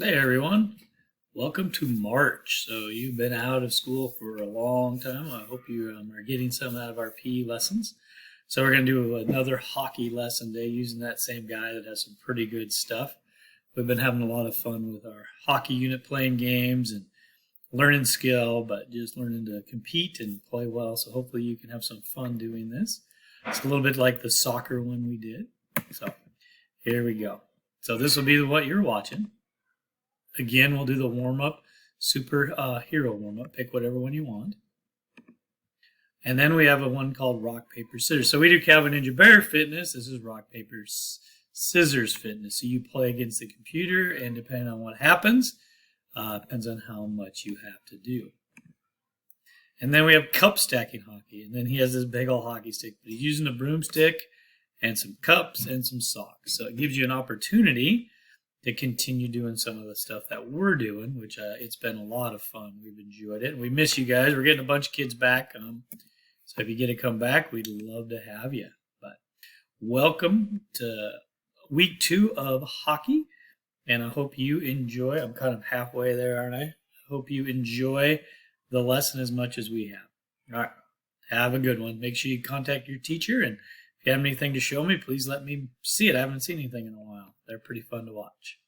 Hey everyone, welcome to March. So you've been out of school for a long time. I hope you are getting some out of our PE lessons. So we're going to do another hockey lesson today using that same guy that has some pretty good stuff. We've been having a lot of fun with our hockey unit playing games and learning skill, but just learning to compete and play well. So hopefully you can have some fun doing this. It's a little bit like the soccer one we did. So here we go. So this will be what you're watching. Again, we'll do the warm-up, super hero warm-up. Pick whatever one you want. And then we have a one called rock, paper, scissors. So we do Calvin Ninja Bear Fitness. This is rock, paper, scissors fitness. So you play against the computer, and depending on what happens, depends on how much you have to do. And then we have cup stacking hockey. And then he has this big old hockey stick. But he's using a broomstick and some cups and some socks. So it gives you an opportunity to continue doing some of the stuff that we're doing, which it's been a lot of fun. We've enjoyed it. We miss you guys. We're getting a bunch of kids back. So if you get to come back, we'd love to have you. But welcome to week 2 of hockey, and I hope you enjoy. I'm kind of halfway there, aren't I? I hope you enjoy the lesson as much as we have. All right. Have a good one. Make sure you contact your teacher, and if you have anything to show me, please let me see it. I haven't seen anything in a while. They're pretty fun to watch.